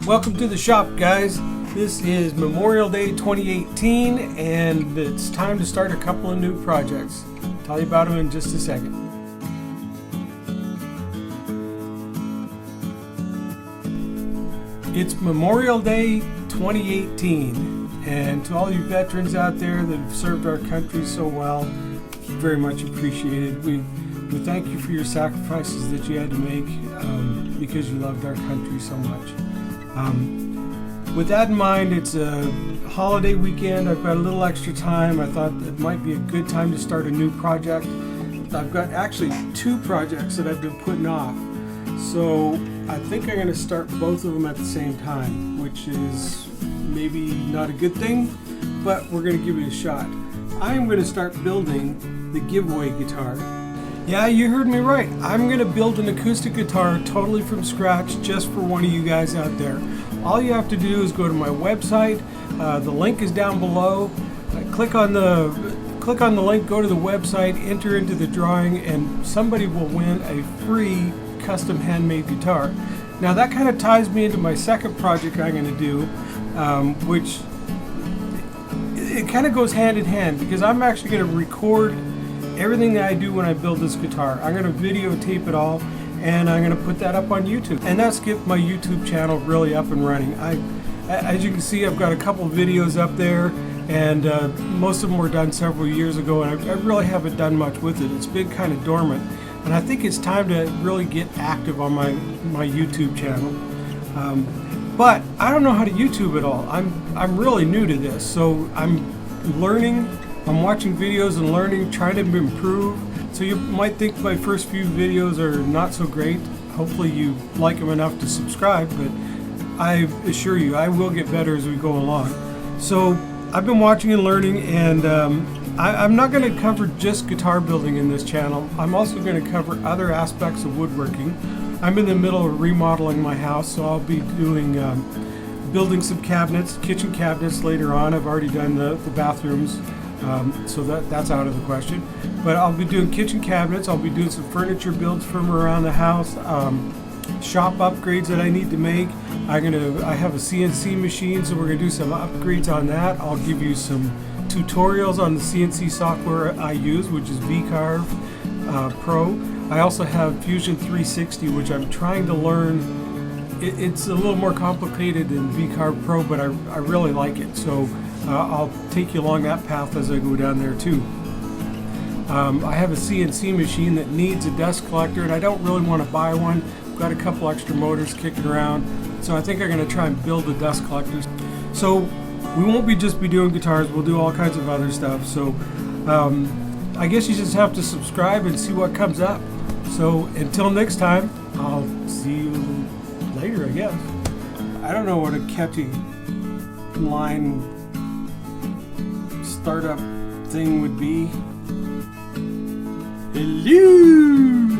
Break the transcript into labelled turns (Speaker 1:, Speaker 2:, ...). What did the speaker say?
Speaker 1: Welcome to the shop, guys. This is Memorial Day 2018 and it's time to start a couple of new projects. I'll tell you about them in just a second. It's Memorial Day 2018, and to all you veterans out there that have served our country so well, very much appreciated. We thank you for your sacrifices that you had to make because you loved our country so much. With that in mind, it's a holiday weekend. I've got a little extra time. I thought it might be a good time to start a new project. I've got actually two projects that I've been putting off. So I think I'm going to start both of them at the same time, which is maybe not a good thing, but we're going to give it a shot. I'm going to start building the giveaway guitar. Yeah, you heard me right. I'm going to build an acoustic guitar totally from scratch just for one of you guys out there. All you have to do is go to my website. The link is down below. Click on the link, go to the website, enter into the drawing, and somebody will win a free custom handmade guitar. Now that kind of ties me into my second project I'm going to do, which it kind of goes hand in hand because I'm actually going to record everything that I do when I build this guitar. I'm going to videotape it all and I'm going to put that up on YouTube, and that's get my YouTube channel really up and running. As you can see, I've got a couple of videos up there, and most of them were done several years ago, and I really haven't done much with it. It's been kind of dormant, and I think it's time to really get active on my YouTube channel. But I don't know how to YouTube at all. I'm really new to this, so I'm learning. I'm watching videos and learning, trying to improve. So you might think my first few videos are not so great. Hopefully you like them enough to subscribe, but I assure you I will get better as we go along. So I've been watching and learning, and I'm not going to cover just guitar building in this channel. I'm also going to cover other aspects of woodworking. I'm in the middle of remodeling my house, so I'll be doing building some cabinets, kitchen cabinets later on. I've already done the bathrooms. So that's out of the question. But I'll be doing kitchen cabinets, I'll be doing some furniture builds from around the house, shop upgrades that I need to make. I have a CNC machine, so we're going to do some upgrades on that. I'll give you some tutorials on the CNC software I use, which is VCarve Pro. I also have Fusion 360, which I'm trying to learn. It's a little more complicated than VCarve Pro, but I really like it. So I'll take you along that path as I go down there too. I have a CNC machine that needs a dust collector, and I don't really want to buy one. I've got a couple extra motors kicking around, so I think I'm going to try and build a dust collector. So we won't just be doing guitars, we'll do all kinds of other stuff. So I guess you just have to subscribe and see what comes up. So until next time, I'll see you later, I guess. I don't know what a catchy line startup thing would be. Hello!